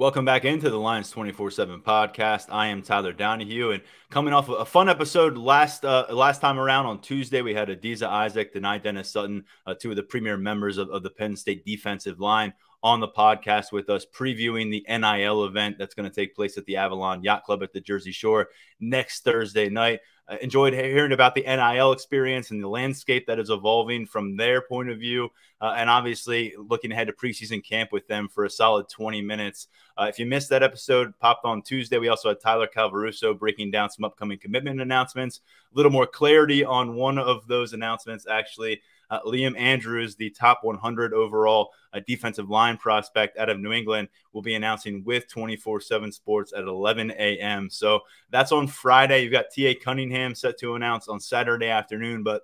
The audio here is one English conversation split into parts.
Welcome back into the Lions247 Podcast. I am Tyler Donahue, and coming off a fun episode last time around on Tuesday, we had Adiza Isaac, Denai Dennis Sutton, two of the premier members of the Penn State defensive line on the podcast with us, previewing the NIL event that's going to take place at the Avalon Yacht Club at the Jersey Shore next Thursday night. Enjoyed hearing about the NIL experience and the landscape that is evolving from their point of view, and obviously looking ahead to preseason camp with them for a solid 20 minutes. If you missed that episode, popped on Tuesday. We also had Tyler Calvaruso breaking down some upcoming commitment announcements. A little more clarity on one of those announcements, actually. Liam Andrews, the top 100 overall defensive line prospect out of New England, will be announcing with 247 Sports at 11 a.m. So that's on Friday. You've got T.A. Cunningham set to announce on Saturday afternoon, but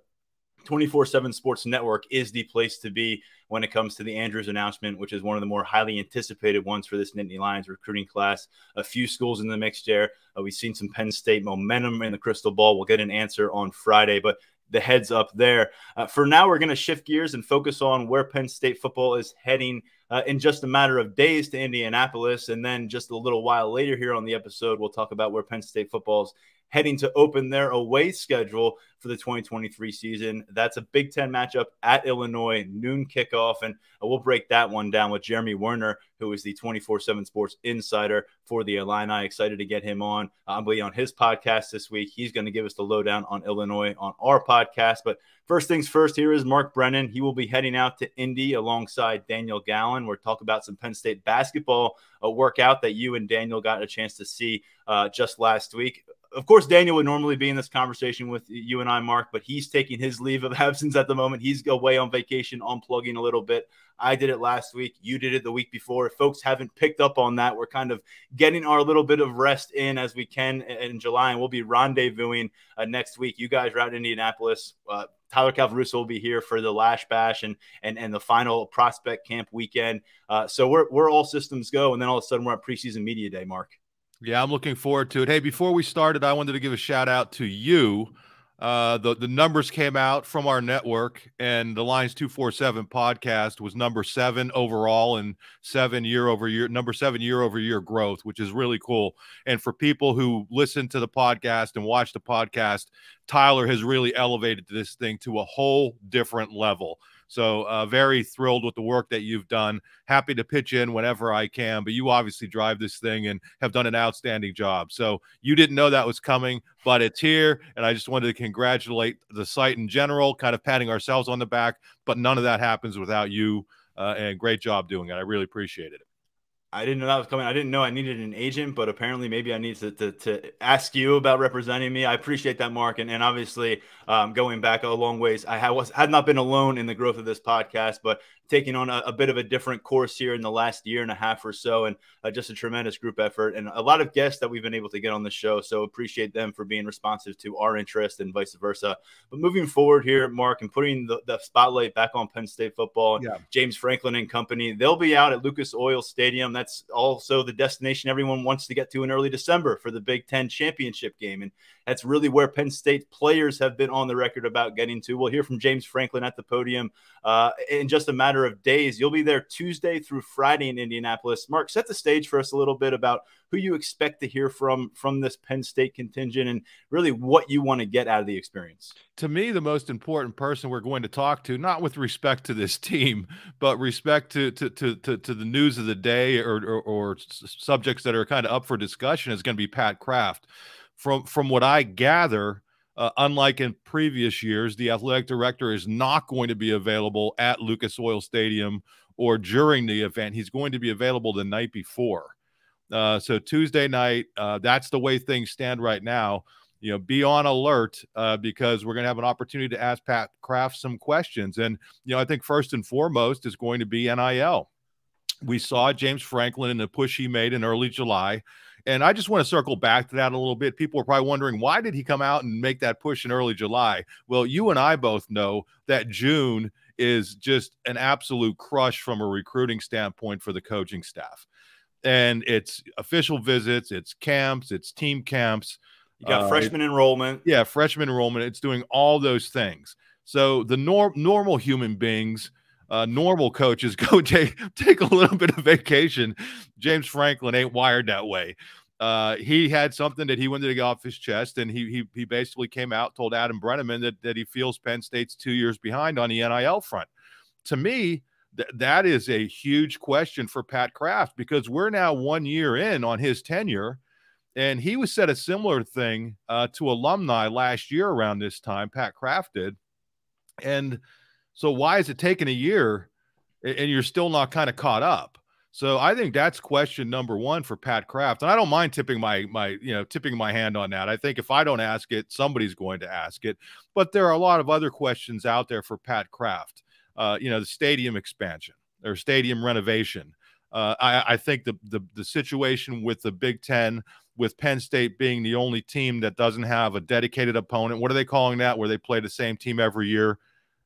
247 Sports Network is the place to be when it comes to the Andrews announcement, which is one of the more highly anticipated ones for this Nittany Lions recruiting class. A few schools in the mix there. We've seen some Penn State momentum in the crystal ball. We'll get an answer on Friday, but the heads up there. For now, we're going to shift gears and focus on where Penn State football is heading in just a matter of days to Indianapolis. And then just a little while later here on the episode, we'll talk about where Penn State football is heading to open their away schedule for the 2023 season. That's a Big Ten matchup at Illinois, noon kickoff, and we'll break that one down with Jeremy Werner, who is the 247 Sports insider for the Illini. Excited to get him on. I'm going to be on his podcast this week. He's going to give us the lowdown on Illinois on our podcast. But first things first, here is Mark Brennan. He will be heading out to Indy alongside Daniel Gallen. We're talking about some Penn State basketball, a workout that you and Daniel got a chance to see just last week. Of course, Daniel would normally be in this conversation with you and I, Mark, but he's taking his leave of absence at the moment. He's away on vacation, unplugging a little bit. I did it last week. You did it the week before. If folks haven't picked up on that, we're kind of getting our little bit of rest in as we can in July, and we'll be rendezvousing next week. You guys are out in Indianapolis. Tyler Calvaruso will be here for the Lash Bash and the final prospect camp weekend. So we're all systems go, and then all of a sudden we're at preseason media day, Mark. Yeah, I'm looking forward to it. Hey, before we started, I wanted to give a shout out to you. The numbers came out from our network, and the Lions247 podcast was number 7 overall and number 7 year-over-year growth, which is really cool. And for people who listen to the podcast and watch the podcast, Tyler has really elevated this thing to a whole different level. So very thrilled with the work that you've done. Happy to pitch in whenever I can, but you obviously drive this thing and have done an outstanding job. So you didn't know that was coming, but it's here, and I just wanted to congratulate the site in general, kind of patting ourselves on the back, but none of that happens without you, and great job doing it. I really appreciated it. I didn't know that was coming. I didn't know I needed an agent, but apparently maybe I need to ask you about representing me. I appreciate that, Mark. And obviously going back a long ways, I had not been alone in the growth of this podcast, but taking on a bit of a different course here in the last year and a half or so, and just a tremendous group effort and a lot of guests that we've been able to get on the show. So appreciate them for being responsive to our interest and vice versa. But moving forward here, Mark, and putting the spotlight back on Penn State football, yeah. James Franklin and company, they'll be out at Lucas Oil Stadium. That's also the destination everyone wants to get to in early December for the Big Ten championship game. And that's really where Penn State players have been on the record about getting to. We'll hear from James Franklin at the podium in just a matter of days. You'll be there Tuesday through Friday in Indianapolis. Mark, set the stage for us a little bit about who you expect to hear from this Penn State contingent and really what you want to get out of the experience. To me, the most important person we're going to talk to, not with respect to this team, but respect to the news of the day or subjects that are kind of up for discussion, is going to be Pat Kraft. From what I gather, unlike in previous years, the athletic director is not going to be available at Lucas Oil Stadium or during the event. He's going to be available the night before. So Tuesday night, that's the way things stand right now. Be on alert because we're going to have an opportunity to ask Pat Kraft some questions. And, I think first and foremost is going to be NIL. We saw James Franklin in the push he made in early July. And I just want to circle back to that a little bit. People are probably wondering, why did he come out and make that push in early July? Well, you and I both know that June is just an absolute crush from a recruiting standpoint for the coaching staff. And it's official visits, it's camps, it's team camps. You got freshman enrollment. Yeah, freshman enrollment. It's doing all those things. So the normal human beings normal coaches go take a little bit of vacation. James Franklin ain't wired that way. He had something that he wanted to get off his chest, and he basically came out, told Adam Brenneman that he feels Penn State's 2 years behind on the NIL front. To me, that is a huge question for Pat Kraft, because we're now 1 year in on his tenure, and he was said a similar thing to alumni last year around this time. Pat Kraft did. And so why is it taking a year and you're still not kind of caught up? So I think that's question number one for Pat Kraft. And I don't mind tipping my hand on that. I think if I don't ask it, somebody's going to ask it. But there are a lot of other questions out there for Pat Kraft. The stadium expansion or stadium renovation. I think the situation with the Big Ten, with Penn State being the only team that doesn't have a dedicated opponent. What are they calling that, where they play the same team every year?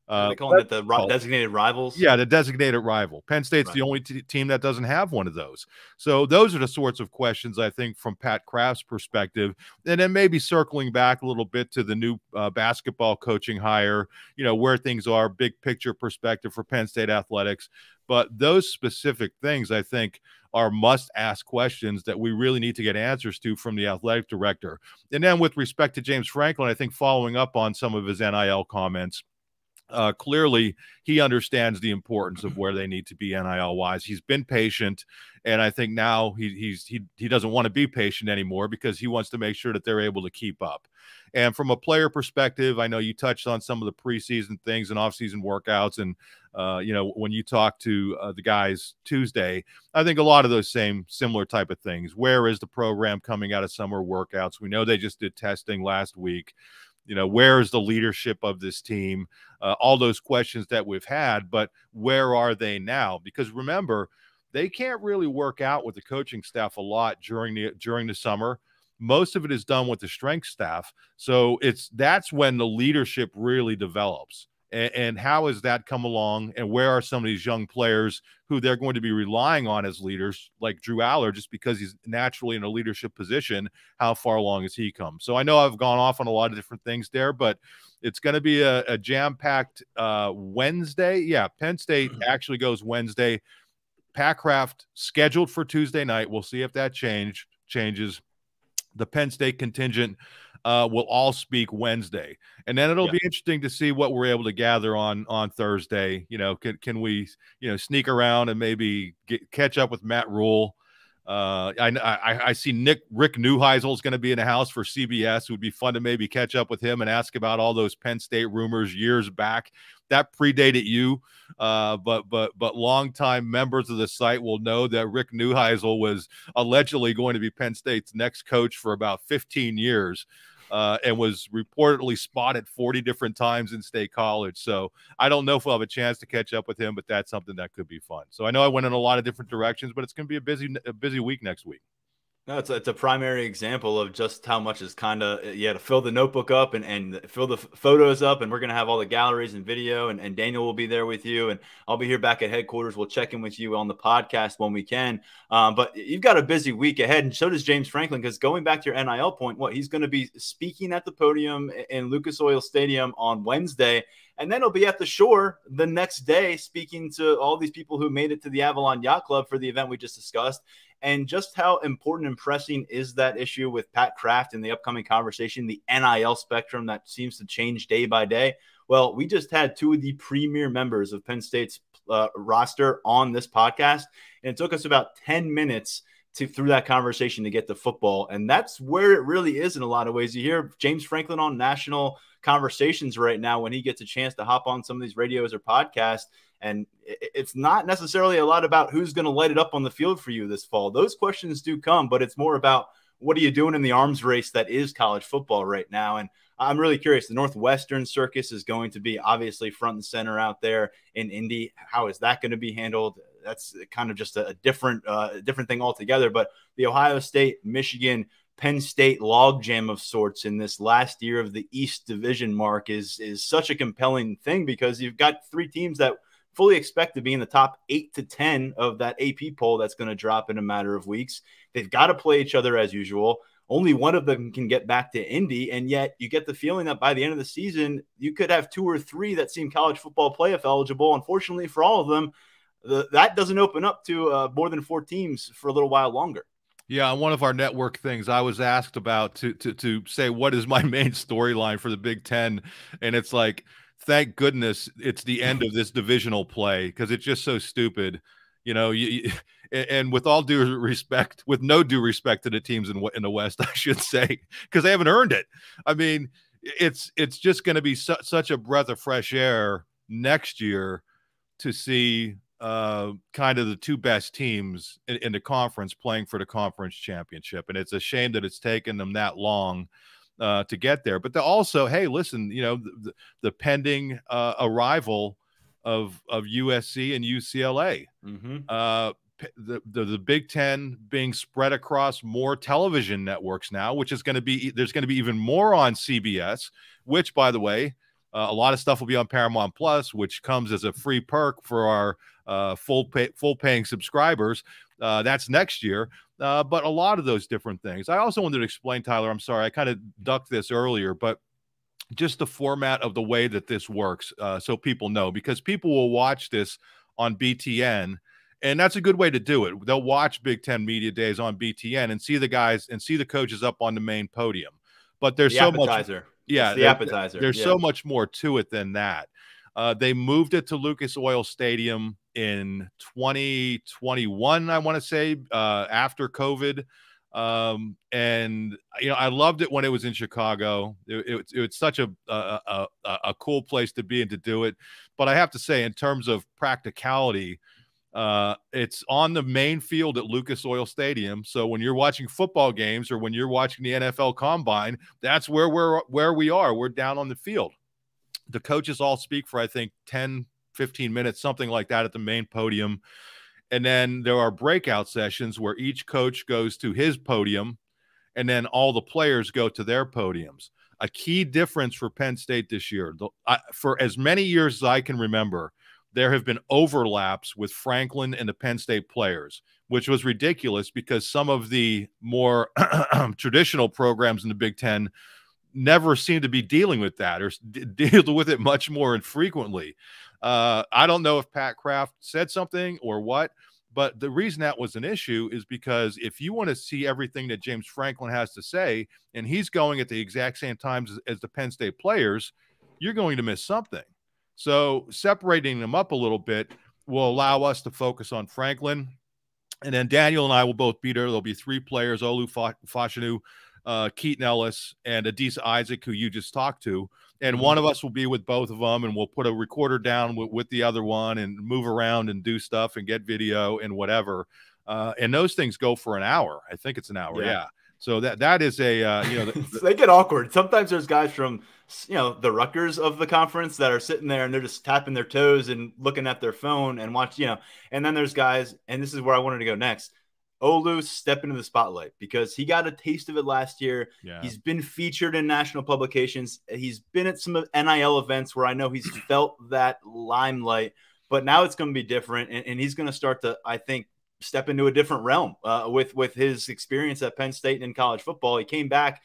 They calling it the designated rivals? Yeah, the designated rival. Penn State's the only team that doesn't have one of those. So those are the sorts of questions, I think, from Pat Kraft's perspective. And then maybe circling back a little bit to the new basketball coaching hire, where things are, big picture perspective for Penn State athletics. But those specific things, I think, are must-ask questions that we really need to get answers to from the athletic director. And then with respect to James Franklin, I think following up on some of his NIL comments, clearly he understands the importance of where they need to be NIL-wise. He's been patient, and I think now he doesn't want to be patient anymore, because he wants to make sure that they're able to keep up. And from a player perspective, I know you touched on some of the preseason things and offseason workouts, and when you talk to the guys Tuesday, I think a lot of those similar type of things. Where is the program coming out of summer workouts? We know they just did testing last week. Where is the leadership of this team? All those questions that we've had, but where are they now? Because remember, they can't really work out with the coaching staff a lot during the summer. Most of it is done with the strength staff. So that's when the leadership really develops. And how has that come along? And where are some of these young players who they're going to be relying on as leaders, like Drew Aller, just because he's naturally in a leadership position? How far along has he come? So I know I've gone off on a lot of different things there, but it's going to be a jam-packed Wednesday. Yeah, Penn State actually goes Wednesday. Pat Kraft scheduled for Tuesday night. We'll see if that changes. The Penn State contingent will all speak Wednesday, and then it'll be interesting to see what we're able to gather on Thursday. Can we sneak around and maybe catch up with Matt Rule? I see Rick Neuheisel is going to be in the house for CBS. It would be fun to maybe catch up with him and ask about all those Penn State rumors years back. That predated you, but longtime members of the site will know that Rick Neuheisel was allegedly going to be Penn State's next coach for about 15 years. And was reportedly spotted 40 different times in State College. So I don't know if we'll have a chance to catch up with him, but that's something that could be fun. So I know I went in a lot of different directions, but it's going to be a busy week next week. No, it's a primary example of just how much is kind of, to fill the notebook up and fill the photos up. And we're going to have all the galleries and video, and Daniel will be there with you. And I'll be here back at headquarters. We'll check in with you on the podcast when we can. But you've got a busy week ahead, and so does James Franklin, because going back to your NIL point, he's going to be speaking at the podium in Lucas Oil Stadium on Wednesday. And then he'll be at the shore the next day speaking to all these people who made it to the Avalon Yacht Club for the event we just discussed. And just how important and pressing is that issue with Pat Kraft in the upcoming conversation, the NIL spectrum that seems to change day by day? Well, we just had two of the premier members of Penn State's roster on this podcast, and it took us about 10 minutes through that conversation to get to football. And that's where it really is in a lot of ways. You hear James Franklin on national conversations right now when he gets a chance to hop on some of these radios or podcasts. And it's not necessarily a lot about who's going to light it up on the field for you this fall. Those questions do come, but it's more about what are you doing in the arms race that is college football right now. And I'm really curious. The Northwestern Circus is going to be obviously front and center out there in Indy. How is that going to be handled? That's kind of just a different thing altogether. But the Ohio State, Michigan, Penn State logjam of sorts in this last year of the East Division mark is such a compelling thing, because you've got three teams that fully expect to be in the top 8 to 10 of that AP poll that's going to drop in a matter of weeks. They've got to play each other as usual. only one of them can get back to Indy. And yet you get the feeling that by the end of the season, you could have 2 or 3 that seem college football playoff eligible. Unfortunately for all of them, that doesn't open up to more than 4 teams for a little while longer. Yeah, on one of our network things, I was asked about to say what is my main storyline for the Big Ten, and it's like, thank goodness it's the end of this divisional play, because it's just so stupid, you know. And with all due respect, with no due respect to the teams in the West, I should say, because they haven't earned it. I mean, it's just going to be such a breath of fresh air next year to see kind of the 2 best teams in the conference playing for the conference championship. And it's a shame that it's taken them that long to get there. But also, hey, listen, you know, the pending arrival of USC and UCLA, the Big Ten being spread across more television networks now, which is going to be, there's going to be even more on CBS, which, by the way, a lot of stuff will be on Paramount Plus, which comes as a free perk for our full paying subscribers. That's next year. But a lot of those different things. I also wanted to explain, Tyler, I'm sorry, I kind of ducked this earlier, but just the format of the way that this works, so people know, because people will watch this on BTN, and that's a good way to do it. They'll watch Big Ten Media Days on BTN and see the guys and see the coaches up on the main podium. But there's so much. Yeah, the appetizer. There's so much more to it than that. They moved it to Lucas Oil Stadium in 2021, I want to say, after COVID. And you know, I loved it when it was in Chicago. It's such a cool place to be and to do it. But I have to say, in terms of practicality, it's on the main field at Lucas Oil Stadium. So when you're watching football games or when you're watching the NFL Combine, that's where we are. We're down on the field. The coaches all speak for, I think, 10, 15 minutes, something like that, at the main podium. And then there are breakout sessions where each coach goes to his podium, and then all the players go to their podiums. A key difference for Penn State this year, for as many years as I can remember, there have been overlaps with Franklin and the Penn State players, which was ridiculous because some of the more traditional programs in the Big Ten never seem to be dealing with that, or deal with it much more infrequently. I don't know if Pat Kraft said something or what, but the reason that was an issue is because if you want to see everything that James Franklin has to say, and he's going at the exact same times as the Penn State players, you're going to miss something. So separating them up a little bit will allow us to focus on Franklin. And then Daniel and I will both be there. There'll be 3 players: Olu Fashanu, Keaton Ellis, and Adisa Isaac, who you just talked to. And one of us will be with both of them, and we'll put a recorder down with the other one and move around and do stuff and get video and whatever. And those things go for an hour. I think it's an hour. Yeah. So that is a, you know, they get awkward. Sometimes there's guys from, you know, the Rutgers of the conference that are sitting there and they're just tapping their toes and looking at their phone and watch, you know, and then there's guys, and this is where I wanted to go next. Olu step into the spotlight because he got a taste of it last year. Yeah. He's been featured in national publications. He's been at some NIL events where I know he's felt that limelight, but now it's going to be different. And he's going to start to, I think, step into a different realm with his experience at Penn State and in college football. He came back,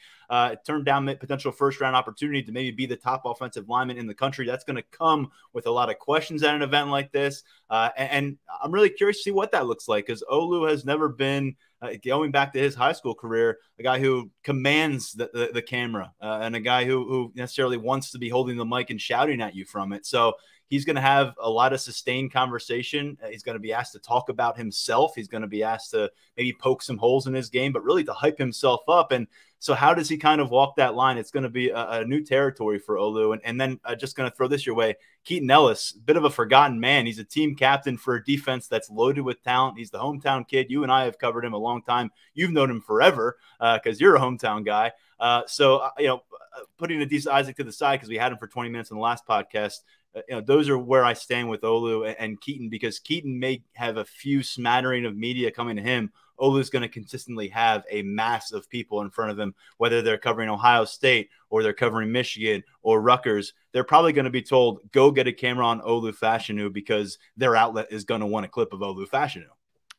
turned down potential first-round opportunity to maybe be the top offensive lineman in the country. That's going to come with a lot of questions at an event like this. And I'm really curious to see what that looks like because Olu has never been, going back to his high school career, a guy who commands the camera and a guy who necessarily wants to be holding the mic and shouting at you from it. So he's going to have a lot of sustained conversation. He's going to be asked to talk about himself. He's going to be asked to maybe poke some holes in his game, but really to hype himself up. And so how does he kind of walk that line? It's going to be a new territory for Olu. And then just going to throw this your way, Keaton Ellis, bit of a forgotten man. He's a team captain for a defense that's loaded with talent. He's the hometown kid. You and I have covered him a long time. You've known him forever because you're a hometown guy. So, putting Adisa Isaac to the side because we had him for 20 minutes in the last podcast, those are where I stand with Olu and Keaton because Keaton may have a few smattering of media coming to him. Olu's going to consistently have a mass of people in front of him, whether they're covering Ohio State or they're covering Michigan or Rutgers. They're probably going to be told, go get a camera on Olu Fashanu because their outlet is going to want a clip of Olu Fashanu.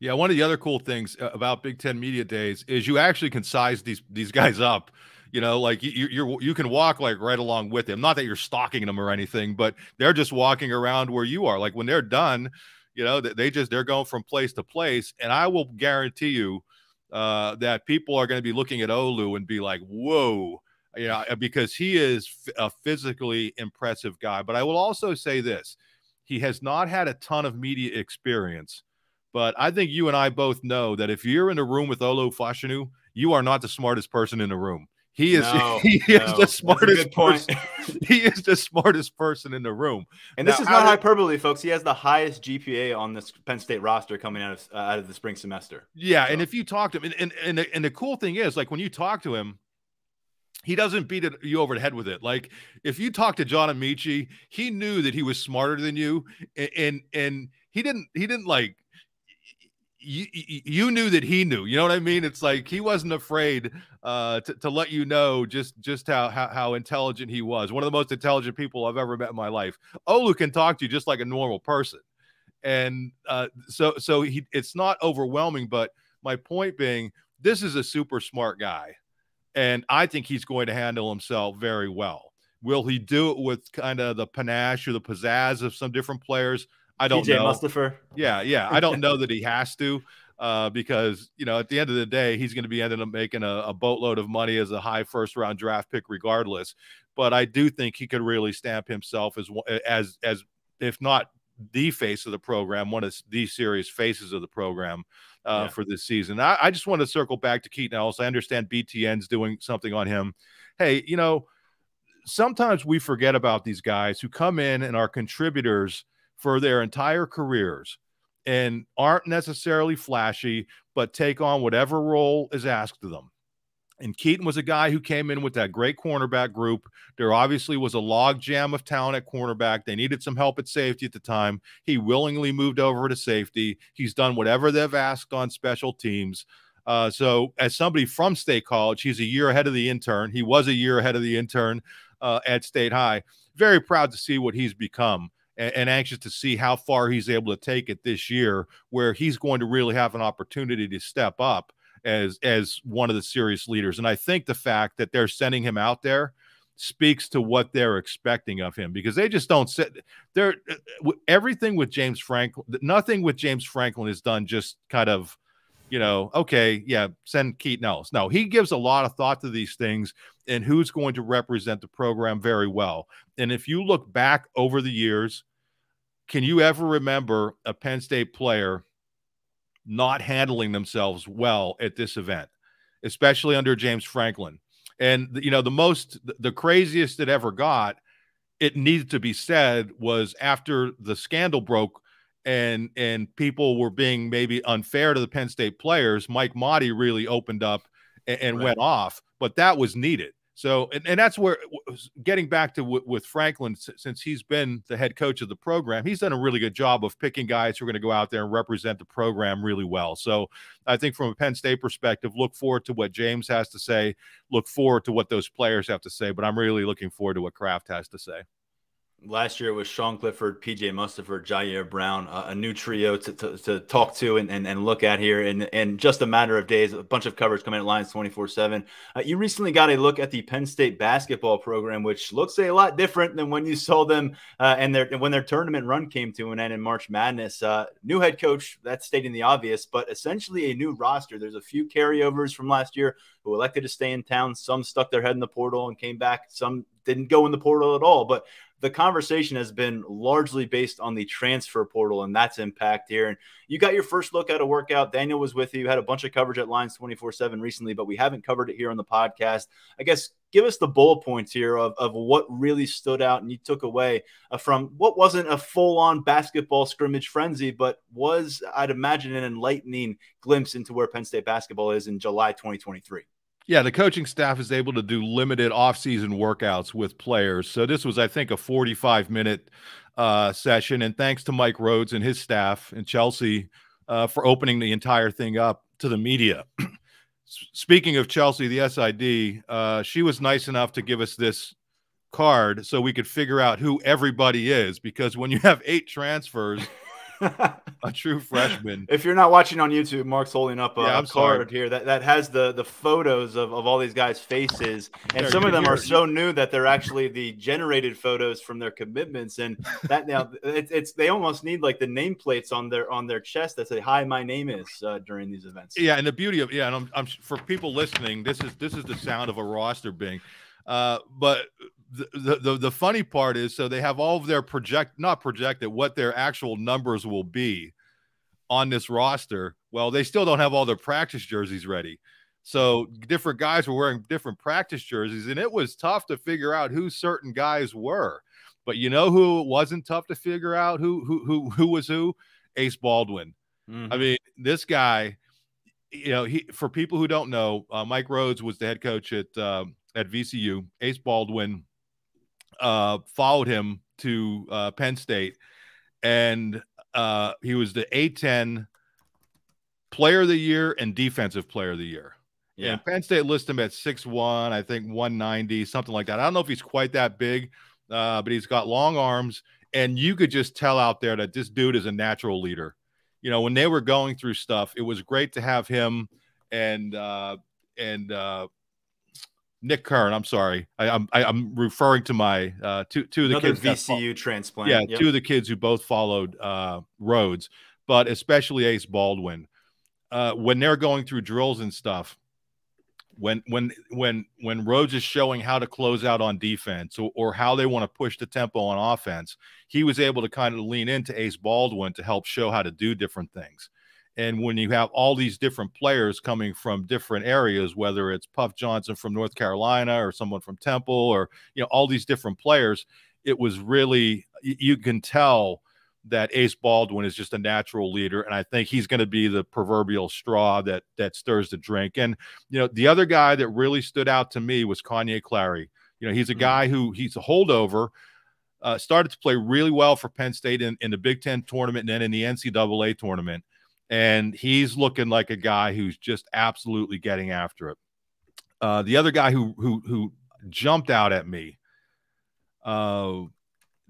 Yeah, one of the other cool things about Big Ten Media Days is you actually can size these guys up. You know, like you can walk like right along with them. Not that you're stalking them or anything, but they're just walking around where you are. Like when they're done, you know, they're going from place to place. And I will guarantee you that people are going to be looking at Olu and be like, whoa, you know, because he is a physically impressive guy. But I will also say this: he has not had a ton of media experience. But I think you and I both know that if you're in a room with Olu Fashanu, you are not the smartest person in the room. He is the smartest person. He is the smartest person in the room. And this is not hyperbole, folks. He has the highest GPA on this Penn State roster coming out of the spring semester. Yeah, so. And if you talk to him, and the cool thing is, like when you talk to him, he doesn't beat you over the head with it. Like if you talk to John Amici, he knew that he was smarter than you, and he didn't like. You knew that he knew, you know what I mean? It's like he wasn't afraid to let you know just how intelligent he was. One of the most intelligent people I've ever met in my life. Olu can talk to you just like a normal person, and so it's not overwhelming. But my point being, this is a super smart guy, and I think he's going to handle himself very well. Will he do it with kind of the panache or the pizzazz of some different players? I don't know. Mustafa. Yeah. I don't know that he has to because, you know, at the end of the day, he's going to be ending up making a boatload of money as a high first-round draft pick regardless. But I do think he could really stamp himself as if not the face of the program, one of the serious faces of the program for this season. I just want to circle back to Keaton Ellis. I understand BTN's doing something on him. Hey, you know, sometimes we forget about these guys who come in and are contributors for their entire careers and aren't necessarily flashy, but take on whatever role is asked of them. And Keaton was a guy who came in with that great cornerback group. There obviously was a log jam of talent at cornerback. They needed some help at safety at the time. He willingly moved over to safety. He's done whatever they've asked on special teams. So as somebody from State College, he's a year ahead of the intern. He was a year ahead of the intern at State High. Very proud to see what he's become. And anxious to see how far he's able to take it this year, where he's going to really have an opportunity to step up as one of the serious leaders. And I think the fact that they're sending him out there speaks to what they're expecting of him, because they just don't sit there. Everything with James Franklin, nothing with James Franklin is done just kind of, you know, okay, yeah, send Keaton Ellis. No, he gives a lot of thought to these things and who's going to represent the program very well. And if you look back over the years, can you ever remember a Penn State player not handling themselves well at this event, especially under James Franklin? And, you know, the craziest it ever got, it needed to be said, was after the scandal broke and people were being maybe unfair to the Penn State players. Mike Motti really opened up and went off, but that was needed. So, and that's where, getting back to with Franklin, since he's been the head coach of the program, he's done a really good job of picking guys who are going to go out there and represent the program really well. So I think from a Penn State perspective, look forward to what James has to say, look forward to what those players have to say, but I'm really looking forward to what Kraft has to say. Last year it was Sean Clifford, PJ Mustipher, Jair Brown, a new trio to talk to and look at here in just a matter of days. A bunch of coverage coming at Lions247. You recently got a look at the Penn State basketball program, which looks a lot different than when you saw them when their tournament run came to an end in March Madness. New head coach, that's stating the obvious, but essentially a new roster. There's a few carryovers from last year who elected to stay in town. Some stuck their head in the portal and came back. Some didn't go in the portal at all, but the conversation has been largely based on the transfer portal and that's impact here. And you got your first look at a workout. Daniel was with you, had a bunch of coverage at Lions247 recently, but we haven't covered it here on the podcast. I guess give us the bullet points here of what really stood out and you took away from what wasn't a full-on basketball scrimmage frenzy, but was, I'd imagine, an enlightening glimpse into where Penn State basketball is in July 2023. Yeah, the coaching staff is able to do limited off-season workouts with players. So this was, I think, a 45-minute session. And thanks to Mike Rhodes and his staff and Chelsea for opening the entire thing up to the media. Speaking of Chelsea, the SID, she was nice enough to give us this card so we could figure out who everybody is. Because when you have 8 transfers A true freshman. If you're not watching on YouTube, Mark's holding up a card sorry. here that has the photos of all these guys' faces, and There, some of them are so new that they're actually the generated photos from their commitments, and that now they almost need like the nameplates on their chest that say "Hi, my name is" during these events. Yeah, and the beauty of and I'm for people listening, this is the sound of a roster being, but the funny part is, so they have all of their what their actual numbers will be on this roster. Well, they still don't have all their practice jerseys ready. So different guys were wearing different practice jerseys, and it was tough to figure out who certain guys were. But you know who it wasn't tough to figure out who was who? Ace Baldwin. Mm-hmm. I mean, this guy, for people who don't know, Mike Rhodes was the head coach at VCU. Ace Baldwin followed him to Penn State, and he was the A-10 player of the year and defensive player of the year. Yeah. And Penn State listed him at 6'1", I think 190, something like that. I don't know if he's quite that big, but he's got long arms, and you could just tell out there that this dude is a natural leader. When they were going through stuff, it was great to have him and Nick Kern. I'm sorry, I'm referring to my two of the kids. VCU transplant. Yeah, yep. Two of the kids who both followed Rhodes, but especially Ace Baldwin. When they're going through drills and stuff, when Rhodes is showing how to close out on defense or how they want to push the tempo on offense, he was able to kind of lean into Ace Baldwin to help show how to do different things. And when you have all these different players coming from different areas, whether it's Puff Johnson from North Carolina or someone from Temple or, all these different players, it was really, you can tell that Ace Baldwin is just a natural leader. And I think he's going to be the proverbial straw that stirs the drink. And, the other guy that really stood out to me was Kanye Clary. He's a guy he's a holdover, started to play really well for Penn State in the Big Ten tournament and then in the NCAA tournament. And he's looking like a guy who's just absolutely getting after it. The other guy who jumped out at me,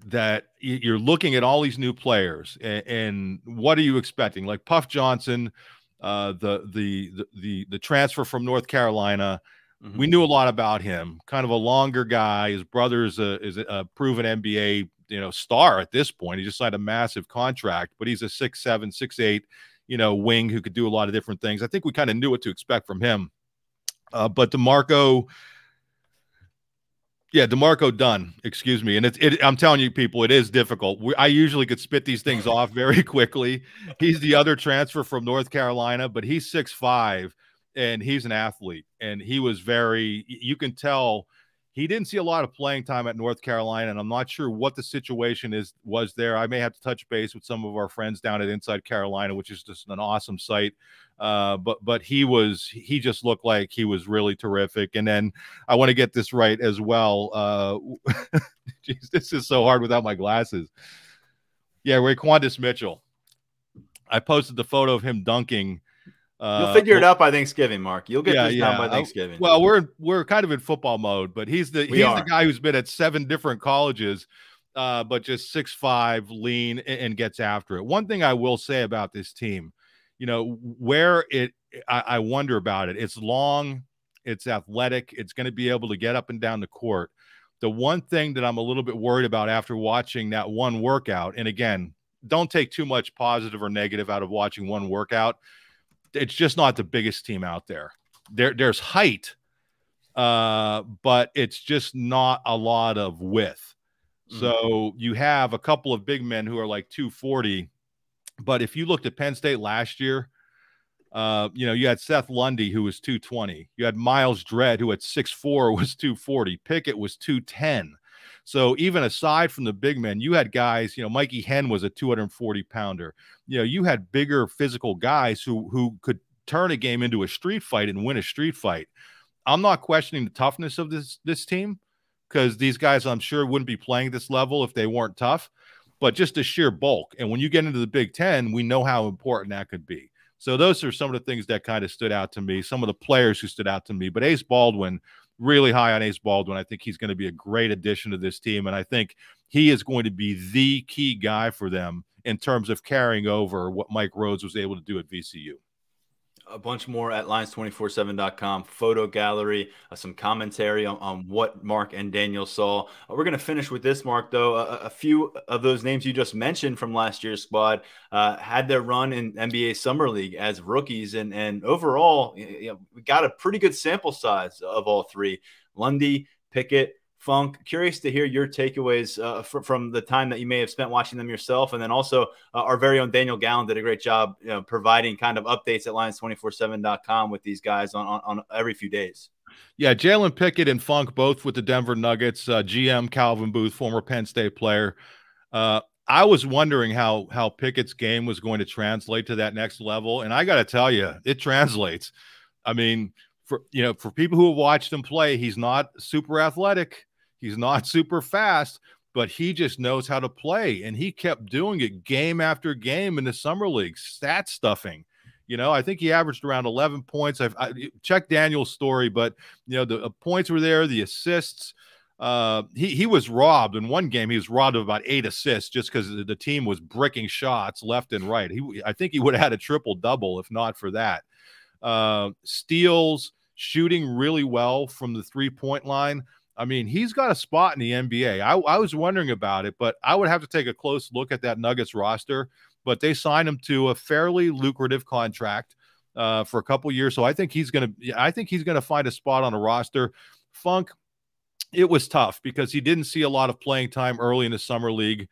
that you're looking at all these new players, and what are you expecting? Like Puff Johnson, the transfer from North Carolina. Mm-hmm. We knew a lot about him. Kind of a longer guy. His brother is a proven NBA star at this point. He just signed a massive contract, but he's a 6'7", 6'8". Wing who could do a lot of different things. I think we kind of knew what to expect from him. But DeMarco Dunn, excuse me. And I'm telling you, people, it is difficult. I usually could spit these things off very quickly. He's the other transfer from North Carolina, but he's 6'5", and he's an athlete. And he was you can tell he didn't see a lot of playing time at North Carolina, and I'm not sure what the situation was there. I may have to touch base with some of our friends down at Inside Carolina, which is just an awesome site. But he just looked like he was really terrific. And then I want to get this right as well. Geez, this is so hard without my glasses. Yeah, Raquandis Mitchell. I posted the photo of him dunking. You'll figure it out by Thanksgiving, Mark. You'll get this down by Thanksgiving. Well, we're kind of in football mode, but he's the guy who's been at 7 different colleges, but just 6'5", lean, and gets after it. One thing I will say about this team, I wonder about it. It's long, it's athletic, it's going to be able to get up and down the court. The one thing that I'm a little bit worried about after watching that one workout, and again, don't take too much positive or negative out of watching one workout. It's just not the biggest team out there. There's height, but it's just not a lot of width. Mm-hmm. So you have a couple of big men who are like 240, but if you looked at Penn State last year, you had Seth Lundy, who was 220. You had Miles Dredd, who at 6'4" was 240. Pickett was 210. So even aside from the big men, you had guys, Mikey Henn was a 240-pounder. You had bigger physical guys who could turn a game into a street fight and win a street fight. I'm not questioning the toughness of this team, because these guys, I'm sure, wouldn't be playing this level if they weren't tough, but just the sheer bulk. And when you get into the Big Ten, we know how important that could be. So those are some of the things that kind of stood out to me, some of the players who stood out to me. But Ace Baldwin, really high on Ace Baldwin. I think he's going to be a great addition to this team, and I think he is going to be the key guy for them in terms of carrying over what Mike Rhodes was able to do at VCU. A bunch more at Lions247.com, photo gallery, some commentary on what Mark and Daniel saw. We're going to finish with this, Mark, though. A few of those names you just mentioned from last year's squad had their run in NBA Summer League as rookies. And overall, we got a pretty good sample size of all three. Lundy, Pickett, Funk. Curious to hear your takeaways from the time that you may have spent watching them yourself. And then also our very own Daniel Gallen did a great job providing kind of updates at Lions247.com with these guys on every few days. Yeah, Jalen Pickett and Funk, both with the Denver Nuggets. GM Calvin Booth, former Penn State player. I was wondering how Pickett's game was going to translate to that next level. And I got to tell you, it translates. I mean, for people who have watched him play, he's not super athletic. He's not super fast, but he just knows how to play. And he kept doing it game after game in the summer league, stat stuffing. I think he averaged around 11 points. I checked Daniel's story, but the points were there, the assists. He was robbed in one game. He was robbed of about 8 assists just because the team was bricking shots left and right. I think he would have had a triple double if not for that. Steals, shooting really well from the 3-point line. I mean, he's got a spot in the NBA. I was wondering about it, but I would have to take a close look at that Nuggets roster. But they signed him to a fairly lucrative contract for a couple years. So I think he's gonna find a spot on a roster. Funk, it was tough because he didn't see a lot of playing time early in the summer league.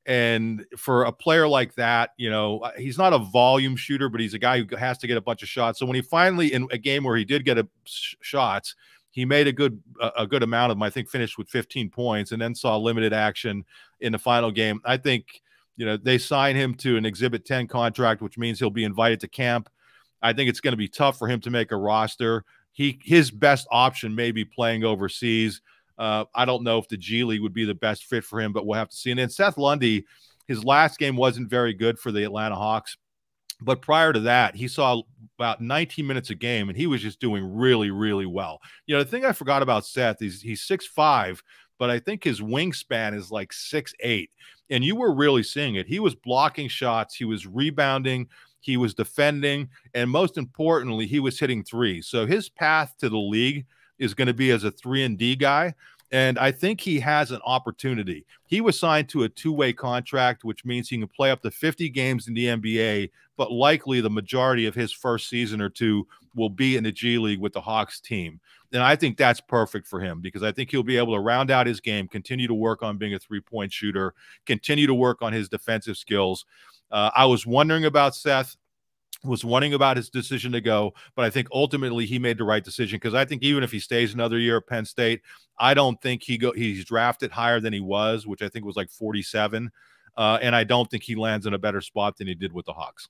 And for a player like that, he's not a volume shooter, but he's a guy who has to get a bunch of shots. So when he finally, in a game where he did get shots, he made a good amount of them. I think finished with 15 points and then saw limited action in the final game. I think, they signed him to an Exhibit 10 contract, which means he'll be invited to camp. I think it's going to be tough for him to make a roster. His best option may be playing overseas. I don't know if the G League would be the best fit for him, but we'll have to see. And then Seth Lundy, his last game wasn't very good for the Atlanta Hawks. But prior to that, he saw about 19 minutes a game, and he was just doing really, really well. The thing I forgot about Seth is he's 6'5", but I think his wingspan is like 6'8", and you were really seeing it. He was blocking shots, he was rebounding, he was defending, and most importantly, he was hitting threes. So his path to the league is going to be as a 3-and-D guy. And I think he has an opportunity. He was signed to a 2-way contract, which means he can play up to 50 games in the NBA, but likely the majority of his first season or two will be in the G League with the Hawks team. And I think that's perfect for him because I think he'll be able to round out his game, continue to work on being a 3-point shooter, continue to work on his defensive skills. I was wondering about Seth. Was wondering about his decision to go, but I think ultimately he made the right decision because I think even if he stays another year at Penn State, I don't think he's drafted higher than he was, which I think was like 47, and I don't think he lands in a better spot than he did with the Hawks.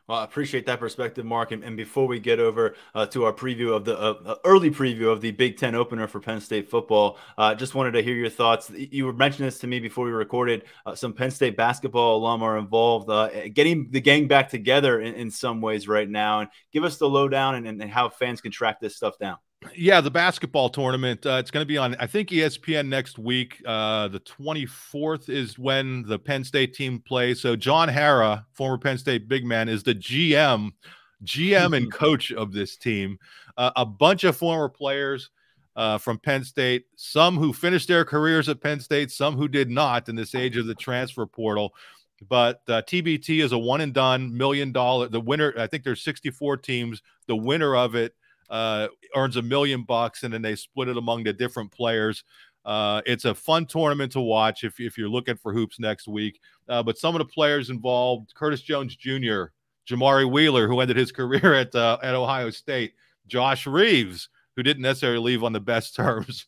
Well, I appreciate that perspective, Mark. And before we get over to our preview of the early preview of the Big Ten opener for Penn State football, just wanted to hear your thoughts. You were mentioning this to me before we recorded. Some Penn State basketball alum are involved getting the gang back together in some ways right now. And give us the lowdown and how fans can track this stuff down. Yeah, the basketball tournament, it's going to be on, I think, ESPN next week. The 24th is when the Penn State team plays. So John Harrah, former Penn State big man, is the GM and coach of this team. A bunch of former players from Penn State, some who finished their careers at Penn State, some who did not in this age of the transfer portal. But TBT is a one-and-done $1 million. The winner, I think there's 64 teams. The winner of it earns $1 million, and then they split it among the different players. It's a fun tournament to watch if you're looking for hoops next week. But some of the players involved: Curtis Jones Jr., Jamari Wheeler, who ended his career at Ohio State, Josh Reeves, who didn't necessarily leave on the best terms,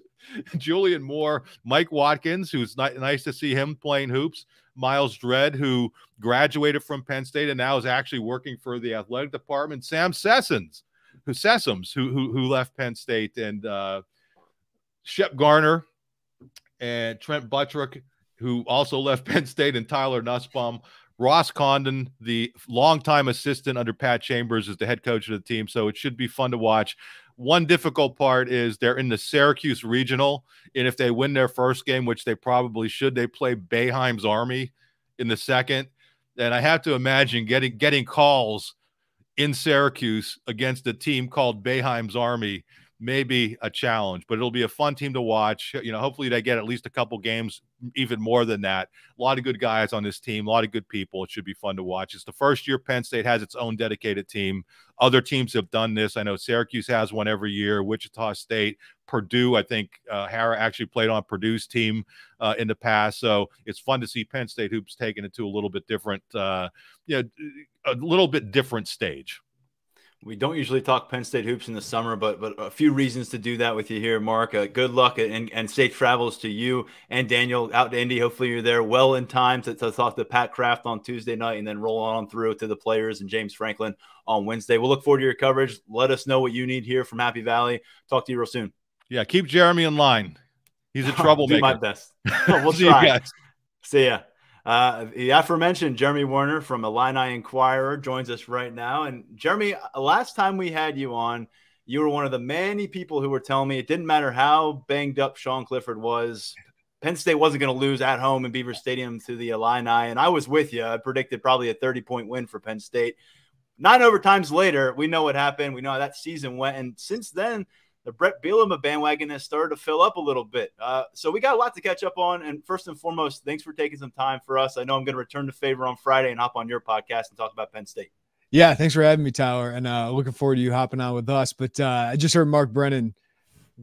Julian Moore, Mike Watkins, who's nice to see him playing hoops, Miles Dredd, who graduated from Penn State and now is actually working for the athletic department, Sam Sessoms, who left Penn State, and Shep Garner and Trent Buttrick, who also left Penn State, and Tyler Nussbaum. Ross Condon, the longtime assistant under Pat Chambers, is the head coach of the team, so it should be fun to watch. One difficult part is they're in the Syracuse Regional, and if they win their first game, which they probably should, they play Boeheim's Army in the second. And I have to imagine getting calls in Syracuse against a team called Boeheim's Army may be a challenge, but it'll be a fun team to watch. Hopefully they get at least a couple games, even more than that. A lot of good guys on this team, a lot of good people. It should be fun to watch. It's the first year Penn State has its own dedicated team. Other teams have done this. I know Syracuse has one every year, Wichita State, Purdue. I think Hara actually played on Purdue's team in the past. So it's fun to see Penn State hoops taking it to a little bit different, a little bit different stage. We don't usually talk Penn State hoops in the summer, but a few reasons to do that with you here, Mark. Good luck and safe travels to you and Daniel out to Indy. Hopefully you're there well in time to talk to Pat Kraft on Tuesday night and then roll on through to the players and James Franklin on Wednesday. We'll look forward to your coverage. Let us know what you need here from Happy Valley. Talk to you real soon. Yeah, keep Jeremy in line. He's a troublemaker. Do my best. We'll See try. you guys. See ya. The aforementioned Jeremy Werner from Illini Inquirer joins us right now. And Jeremy, last time we had you on, you were one of the many people who were telling me it didn't matter how banged up Sean Clifford was, Penn State wasn't going to lose at home in Beaver Stadium to the Illini. And I was with you. I predicted probably a 30-point win for Penn State. 9 overtimes later, we know what happened. We know how that season went. And since then, the Brett Bielema bandwagon has started to fill up a little bit. So we got a lot to catch up on. And first and foremost, thanks for taking some time for us. I know I'm going to return the favor on Friday and hop on your podcast and talk about Penn State. Yeah, thanks for having me, Tyler. And looking forward to you hopping on with us. But I just heard Mark Brennan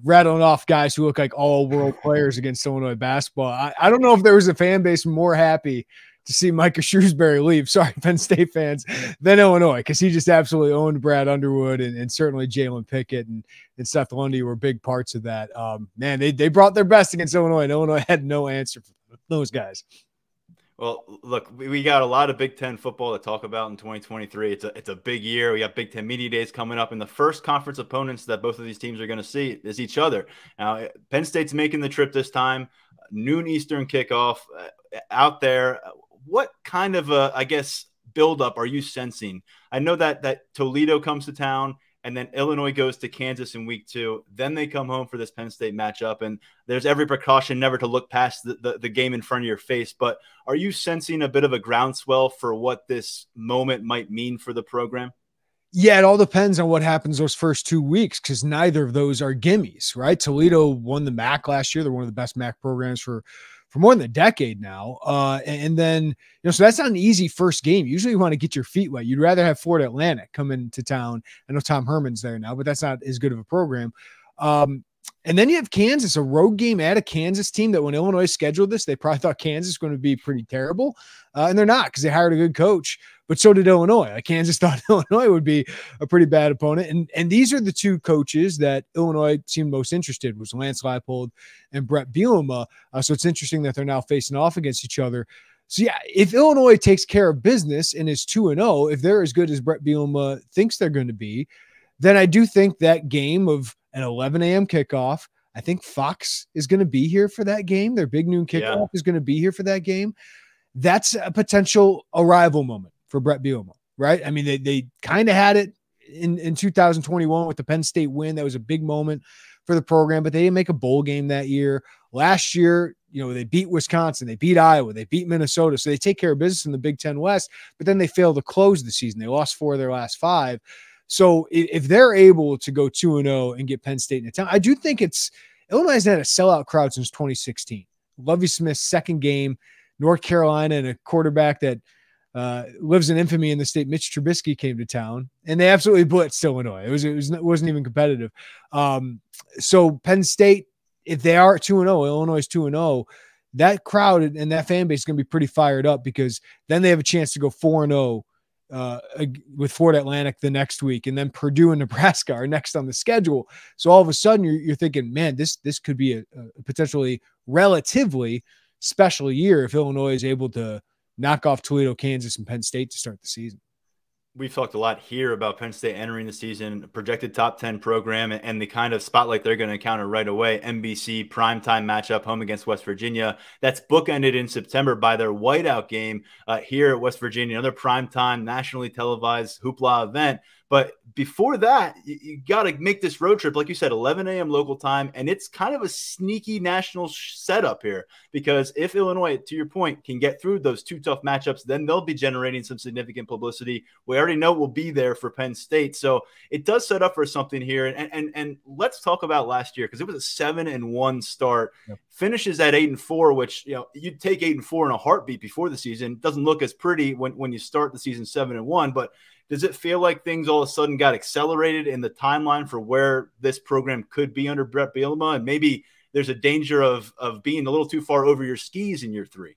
rattling off guys who look like all-world players against Illinois basketball. I don't know if there was a fan base more happy to see Micah Shrewsbury leave, sorry, Penn State fans, than Illinois, because he just absolutely owned Brad Underwood and certainly Jalen Pickett and Seth Lundy were big parts of that. Man, they brought their best against Illinois, and Illinois had no answer for those guys. Well, look, we got a lot of Big Ten football to talk about in 2023. It's a big year. We got Big Ten Media Days coming up, and the first conference opponents that both of these teams are going to see is each other. Now, Penn State's making the trip this time, noon Eastern kickoff out there. What kind of buildup are you sensing? I know that Toledo comes to town, and then Illinois goes to Kansas in week 2. Then they come home for this Penn State matchup, and there's every precaution never to look past the game in front of your face. But are you sensing a bit of a groundswell for what this moment might mean for the program? Yeah, it all depends on what happens those first 2 weeks, because neither of those are gimmies, right? Toledo won the MAC last year. They're one of the best MAC programs for more than a decade now. And then, so that's not an easy first game. Usually you want to get your feet wet. You'd rather have Florida Atlantic come into town. I know Tom Herman's there now, but that's not as good of a program. And then you have Kansas, a road game at a Kansas team that when Illinois scheduled this, they probably thought Kansas was going to be pretty terrible. And they're not, because they hired a good coach, but so did Illinois. Kansas thought Illinois would be a pretty bad opponent. And these are the two coaches that Illinois seemed most interested, was Lance Leipold and Brett Bielema. So it's interesting that they're now facing off against each other. So yeah, if Illinois takes care of business and is 2-0, if they're as good as Brett Bielema thinks they're going to be, then I do think that game of an 11 a.m. kickoff, I think Fox is going to be here for that game. Their big noon kickoff is going to be here for that game. That's a potential arrival moment for Brett Bielema, right? I mean, they kind of had it in 2021 with the Penn State win. That was a big moment for the program, but they didn't make a bowl game that year. Last year, they beat Wisconsin, they beat Iowa, they beat Minnesota. So they take care of business in the Big Ten West, but then they failed to close the season. They lost 4 of their last 5. So if they're able to go 2-0 and get Penn State into town, I do think Illinois hasn't had a sellout crowd since 2016. Lovie Smith's second game, North Carolina, and a quarterback that lives in infamy in the state, Mitch Trubisky, came to town, and they absolutely blitzed Illinois. It wasn't even competitive. So Penn State, if they are 2-0, Illinois is 2-0, that crowd and that fan base is going to be pretty fired up, because then they have a chance to go 4-0 with Florida Atlantic the next week, and then Purdue and Nebraska are next on the schedule. So all of a sudden you're thinking, man, this could be a potentially relatively special year if Illinois is able to knock off Toledo, Kansas, and Penn State to start the season. We've talked a lot here about Penn State entering the season, projected top 10 program, and the kind of spotlight they're going to encounter right away. NBC primetime matchup home against West Virginia. That's bookended in September by their whiteout game here at West Virginia, another primetime nationally televised hoopla event. But before that, you got to make this road trip, like you said, 11 a.m. local time, and it's kind of a sneaky national setup here, because if Illinois, to your point, can get through those two tough matchups, then they'll be generating some significant publicity. We already know we'll be there for Penn State, so it does set up for something here. And let's talk about last year, because it was a 7-1 start. Yep. Finishes at 8-4, which, you know, you'd take 8-4 in a heartbeat before the season. It doesn't look as pretty when you start the season 7-1, but does it feel like things all of a sudden got accelerated in the timeline for where this program could be under Brett Bielema? And maybe there's a danger of being a little too far over your skis in year 3.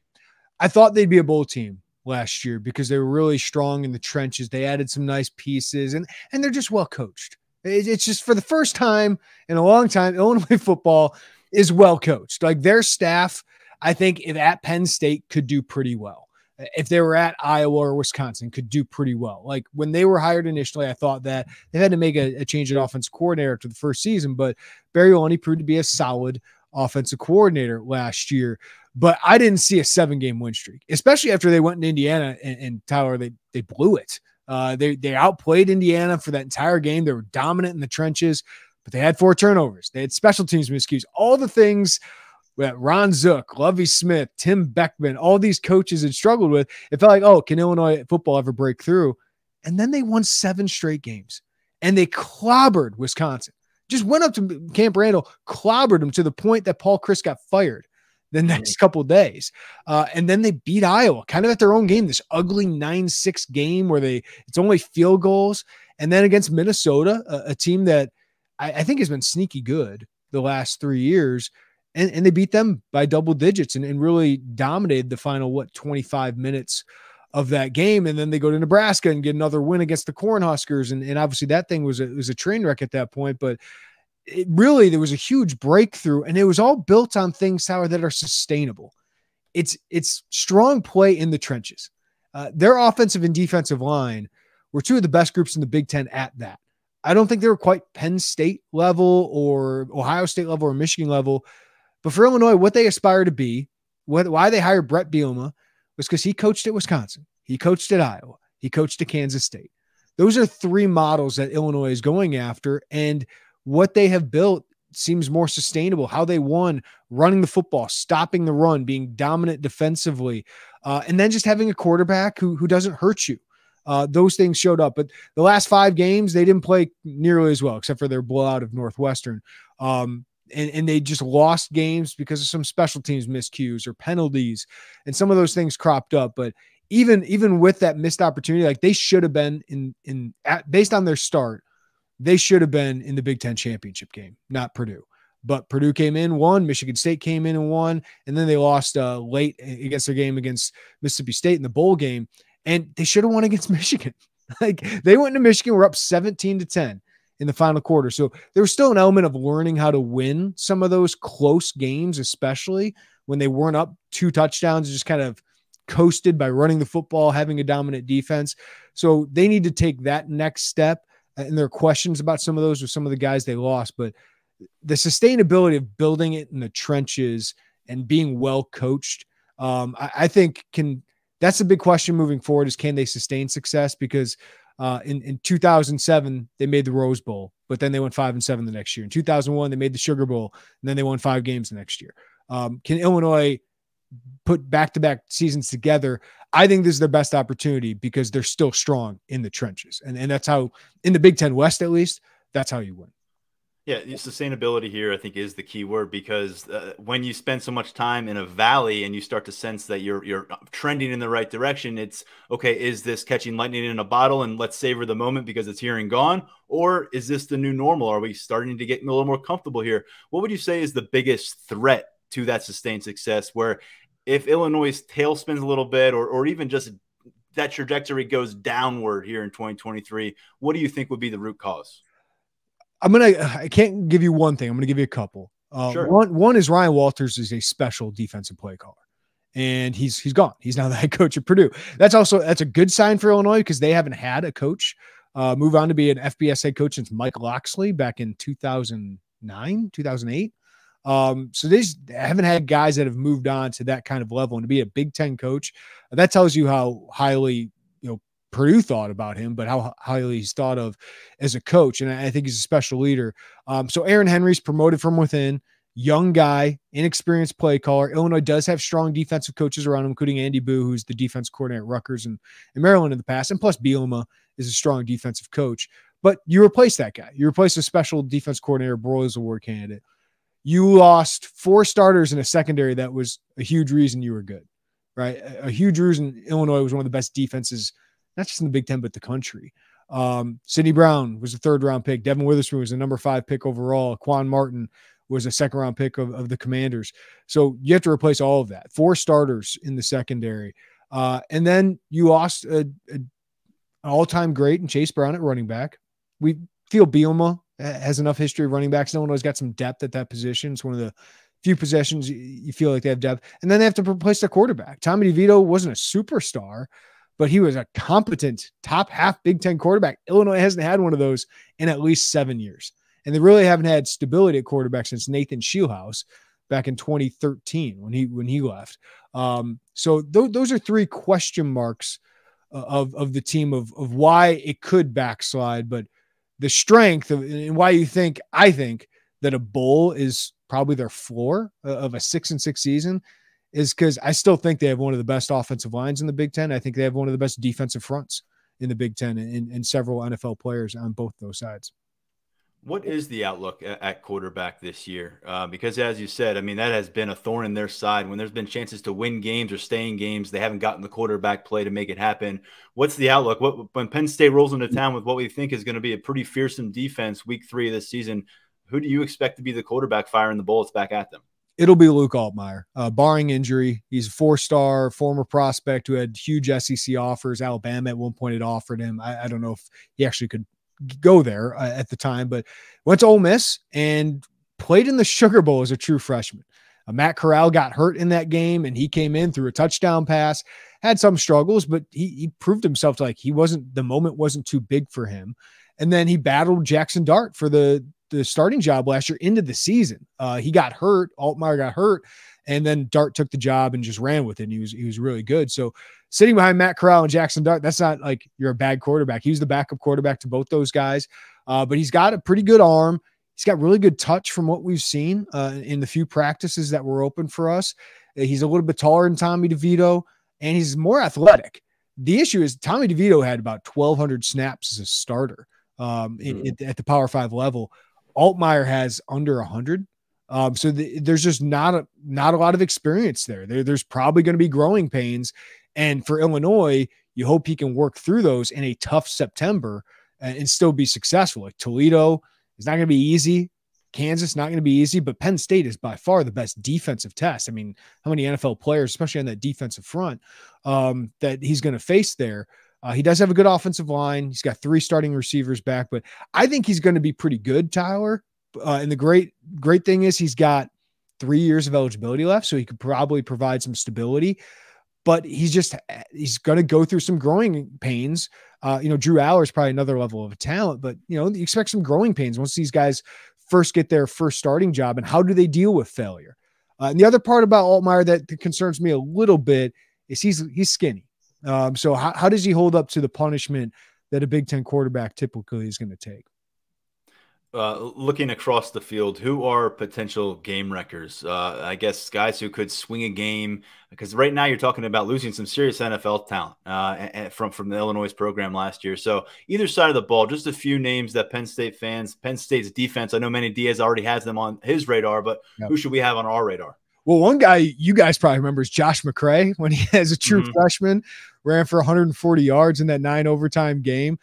I thought they'd be a bowl team last year because they were really strong in the trenches. They added some nice pieces, and they're just well coached. It's just, for the first time in a long time, Illinois football is well coached. Like, their staff, I think, if at Penn State, could do pretty well. If they were at Iowa or Wisconsin, could do pretty well. Like, when they were hired initially, I thought that they had to make a change at offensive coordinator after the first season, but Barry Loney proved to be a solid offensive coordinator last year. But I didn't see a 7-game win streak, especially after they went in Indiana and Tyler, they blew it. They outplayed Indiana for that entire game. They were dominant in the trenches, but they had 4 turnovers. They had special teams miscues, all the things that Ron Zook, Lovie Smith, Tim Beckman, all these coaches had struggled with. It felt like, oh, can Illinois football ever break through? And then they won 7 straight games, and they clobbered Wisconsin. Just went up to Camp Randall, clobbered them to the point that Paul Chryst got fired the next couple of days. And then they beat Iowa kind of at their own game, this ugly 9-6 game where it's only field goals. And then against Minnesota, a team that I think has been sneaky good the last 3 years. And they beat them by double digits and really dominated the final, 25 minutes of that game. And then they go to Nebraska and get another win against the Cornhuskers. And obviously that thing was a train wreck at that point, but there was a huge breakthrough, and it was all built on things, Tyler, that are sustainable. It's strong play in the trenches. Their offensive and defensive line were 2 of the best groups in the Big Ten at that. I don't think they were quite Penn State level or Ohio State level or Michigan level, but for Illinois, what they aspire to be, why they hired Brett Bielema, was because he coached at Wisconsin. He coached at Iowa. He coached at Kansas State. Those are 3 models that Illinois is going after, and what they have built seems more sustainable. How they won, running the football, stopping the run, being dominant defensively, and then just having a quarterback who doesn't hurt you. Those things showed up. But the last 5 games, they didn't play nearly as well, except for their blowout of Northwestern. And they just lost games because of some special teams miscues or penalties, and some of those things cropped up. But even with that missed opportunity, like, they should have been based on their start, they should have been in the Big Ten championship game, not Purdue. But Purdue came in, won. Michigan State came in and won. And then they lost late against their game against Mississippi State in the bowl game. And they should have won against Michigan. Like, they went into Michigan, were up 17-10 in the final quarter. So there was still an element of learning how to win some of those close games, especially when they weren't up 2 touchdowns, just kind of coasted by running the football, having a dominant defense. So they need to take that next step. And there are questions about some of those with some of the guys they lost, but the sustainability of building it in the trenches and being well coached, I think that's a big question moving forward, is can they sustain success? Because in 2007, they made the Rose Bowl, but then they went 5-7 the next year. In 2001, they made the Sugar Bowl, and then they won 5 games the next year. Can Illinois put back-to-back seasons together? I think this is their best opportunity because they're still strong in the trenches. And that's how, in the Big Ten West at least, that's how you win. Yeah, sustainability here, I think, is the key word, because when you spend so much time in a valley and you start to sense that you're trending in the right direction, it's, okay, is this catching lightning in a bottle and let's savor the moment because it's here and gone? Or is this the new normal? Are we starting to get a little more comfortable here? What would you say is the biggest threat to that sustained success, where if Illinois' tail spins a little bit, or even just that trajectory goes downward here in 2023, what do you think would be the root cause? I can't give you one thing. I'm going to give you a couple. Sure. One is Ryan Walters is a special defensive play caller, and he's gone. He's now the head coach at Purdue. That's a good sign for Illinois, because they haven't had a coach move on to be an FBS head coach since Mike Loxley back in 2009, 2008. So they haven't had guys that have moved on to that kind of level, and to be a Big Ten coach, that tells you how highly, Purdue thought about him, but how highly he's thought of as a coach. And I think he's a special leader. So Aaron Henry's promoted from within, young guy, inexperienced play caller. Illinois does have strong defensive coaches around him, including Andy Boo, who's the defense coordinator at Rutgers and Maryland in the past. And plus Bielema is a strong defensive coach. But you replace that guy. You replace a special defense coordinator, Broyles Award candidate. You lost 4 starters in a secondary that was a huge reason you were good, right? A huge reason Illinois was one of the best defenses, not just in the Big Ten, but the country. Sidney Brown was a 3rd-round pick. Devin Witherspoon was a number 5 pick overall. Quan Martin was a 2nd-round pick of the Commanders. So you have to replace all of that. 4 starters in the secondary. And then you lost an all-time great in Chase Brown at running back. We feel Bielema has enough history of running backs. Illinois has got some depth at that position. It's one of the few possessions you feel like they have depth. And then they have to replace their quarterback. Tommy DeVito wasn't a superstar, but he was a competent top half Big Ten quarterback. Illinois hasn't had one of those in at least 7 years. And they really haven't had stability at quarterback since Nathan Shieldhouse back in 2013 when he left. So those are 3 question marks of the team of why it could backslide, but the strength of, and why I think that a bowl is probably their floor of a 6-6 season is because I still think they have one of the best offensive lines in the Big Ten. I think they have one of the best defensive fronts in the Big Ten and several NFL players on both those sides. What is the outlook at quarterback this year? Because as you said, I mean, that has been a thorn in their side. When there's been chances to win games or stay in games, they haven't gotten the quarterback play to make it happen. What's the outlook? When Penn State rolls into town with what we think is going to be a pretty fearsome defense week 3 of this season, who do you expect to be the quarterback firing the bullets back at them? It'll be Luke Altmaier, barring injury. He's a 4-star former prospect who had huge SEC offers. Alabama at one point had offered him. I don't know if he actually could go there at the time, but went to Ole Miss and played in the Sugar Bowl as a true freshman. Matt Corral got hurt in that game, and he came in through a touchdown pass, had some struggles, but he proved himself to, like, the moment wasn't too big for him. And then he battled Jackson Dart for the starting job last year into the season. He got hurt. Altmaier got hurt, and then Dart took the job and just ran with it. And he was really good. So sitting behind Matt Corral and Jackson Dart, that's not like you're a bad quarterback. He was the backup quarterback to both those guys. But he's got a pretty good arm. He's got really good touch from what we've seen in the few practices that were open for us. He's a little bit taller than Tommy DeVito, and he's more athletic. The issue is Tommy DeVito had about 1,200 snaps as a starter at the Power 5 level. Altmaier has under 100. So there's just not a lot of experience there. There's probably going to be growing pains. And for Illinois, you hope he can work through those in a tough September and still be successful. Like Toledo is not going to be easy. Kansas, not going to be easy, but Penn State is by far the best defensive test. I mean, how many NFL players, especially on that defensive front, that he's going to face there? He does have a good offensive line. He's got 3 starting receivers back, but I think he's going to be pretty good, Tyler. And the great thing is he's got 3 years of eligibility left, so he could probably provide some stability. But he's going to go through some growing pains. Drew Aller is probably another level of talent, but you expect some growing pains once these guys first get their first starting job. And how do they deal with failure? And the other part about Altmaier that concerns me a little bit is he's skinny. So how does he hold up to the punishment that a Big Ten quarterback typically is going to take? Looking across the field, who are potential game wreckers? I guess guys who could swing a game, because right now you're talking about losing some serious NFL talent from the Illinois program last year. So either side of the ball, just a few names that Penn State's defense, I know Manny Diaz already has them on his radar, but who should we have on our radar? Well, one guy you guys probably remember is Josh McCray when he as a true freshman ran for 140 yards in that 9 overtime game.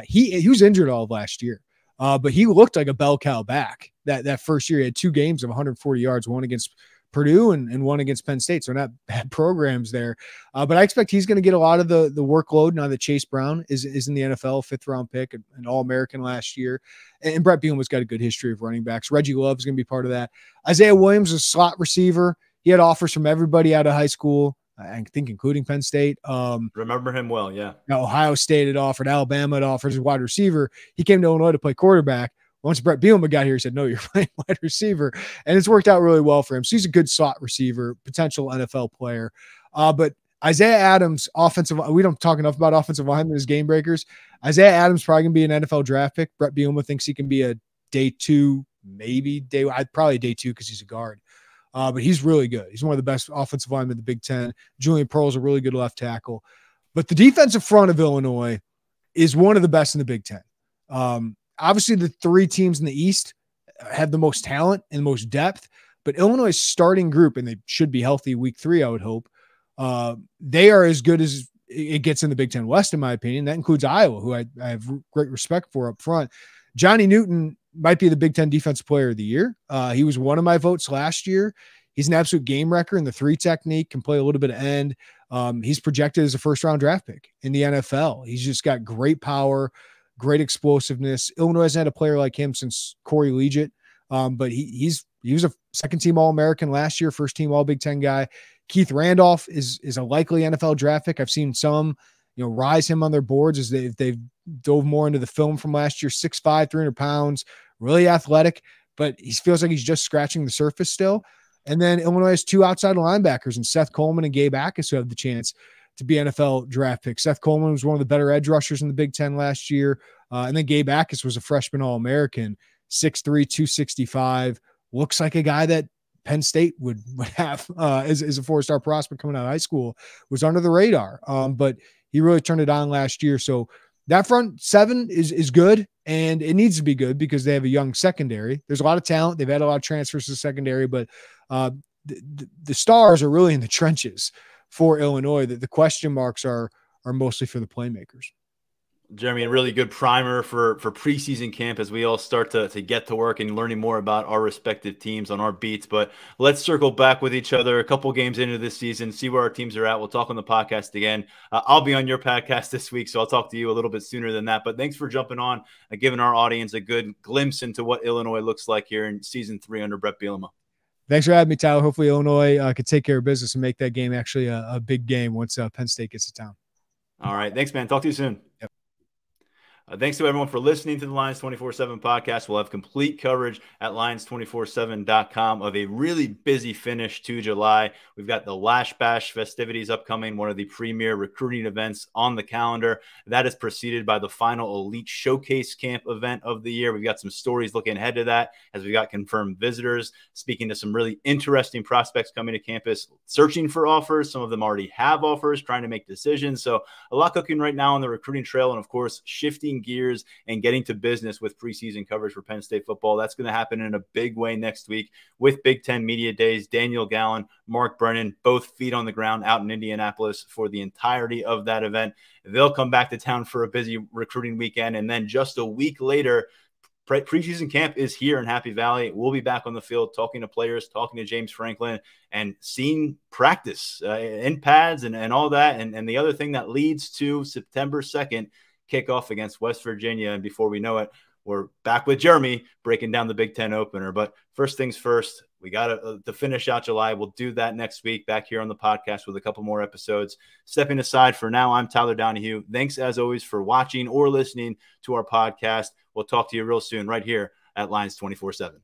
He was injured all of last year. But he looked like a bell cow back that first year. He had 2 games of 140 yards, one against Purdue and one against Penn State. So not bad programs there. But I expect he's going to get a lot of the workload now that Chase Brown is in the NFL, 5th-round pick, an All-American last year. And Brett Bielema's got a good history of running backs. Reggie Love is going to be part of that. Isaiah Williams is a slot receiver. He had offers from everybody out of high school, I think including Penn State. Remember him well, yeah. Ohio State had offered, Alabama had offered as a wide receiver. He came to Illinois to play quarterback. Once Brett Bielema got here, he said, no, you're playing wide receiver. And it's worked out really well for him. So he's a good slot receiver, potential NFL player. But Isaiah Adams, offensive. We don't talk enough about offensive linemen as game breakers. Isaiah Adams probably going to be an NFL draft pick. Brett Bielema thinks he can be a day 2, maybe probably day 2 because he's a guard. But he's really good. He's one of the best offensive linemen in the Big Ten. Julian Pearl's a really good left tackle. But the defensive front of Illinois is one of the best in the Big Ten. Obviously, the 3 teams in the East have the most talent and the most depth, but Illinois' starting group, and they should be healthy week 3, I would hope, they are as good as it gets in the Big Ten West, in my opinion. That includes Iowa, who I have great respect for up front. Johnny Newton might be the Big Ten Defensive Player of the Year. He was one of my votes last year. He's an absolute game wrecker in the 3 technique, can play a little bit of end. He's projected as a first-round draft pick in the NFL. He's just got great power, great explosiveness. Illinois hasn't had a player like him since Corey Liuget, but he was a second-team All-American last year, first-team All-Big Ten guy. Keith Randolph is a likely NFL draft pick. I've seen some, rise him on their boards as they've dove more into the film from last year. 6'5", 300 pounds, really athletic, but he feels like he's just scratching the surface still. And then Illinois has 2 outside linebackers, and Seth Coleman and Gabe Akis, who have the chance to be NFL draft picks. Seth Coleman was one of the better edge rushers in the Big Ten last year. And then Gabe Akis was a freshman All-American, 6'3", 265. Looks like a guy that Penn State would have as a 4-star prospect coming out of high school. Was under the radar, but he really turned it on last year. So that front 7 is good, and it needs to be good because they have a young secondary. There's a lot of talent. They've had a lot of transfers to the secondary, but the stars are really in the trenches for Illinois. The question marks are mostly for the playmakers. Jeremy, a really good primer for preseason camp as we all start to get to work and learning more about our respective teams on our beats. But let's circle back with each other a couple games into this season, see where our teams are at. We'll talk on the podcast again. I'll be on your podcast this week, so I'll talk to you a little bit sooner than that. But thanks for jumping on and giving our audience a good glimpse into what Illinois looks like here in season 3 under Brett Bielema. Thanks for having me, Tyler. Hopefully Illinois could take care of business and make that game actually a big game once Penn State gets to town. All right. Thanks, man. Talk to you soon. Yep. Thanks to everyone for listening to the Lions247 podcast. We'll have complete coverage at Lions247.com of a really busy finish to July. We've got the Lash Bash festivities upcoming, one of the premier recruiting events on the calendar. That is preceded by the final Elite Showcase Camp event of the year. We've got some stories looking ahead to that as we got confirmed visitors, speaking to some really interesting prospects coming to campus, searching for offers. Some of them already have offers, trying to make decisions. So a lot cooking right now on the recruiting trail, and of course, shifting gears and getting to business with preseason coverage for Penn State football. That's going to happen in a big way next week with Big Ten Media Days. Daniel Gallen, Mark Brennan, both feet on the ground out in Indianapolis for the entirety of that event. They'll come back to town for a busy recruiting weekend. And then just a week later, preseason camp is here in Happy Valley. We'll be back on the field talking to players, talking to James Franklin, and seeing practice in pads and all that. And the other thing that leads to September 2nd, kickoff against West Virginia. And before we know it, we're back with Jeremy breaking down the Big Ten opener. But first things first, we got to finish out July. We'll do that next week back here on the podcast with a couple more episodes. Stepping aside for now, I'm Tyler Donahue. Thanks as always for watching or listening to our podcast. We'll talk to you real soon right here at Lions247.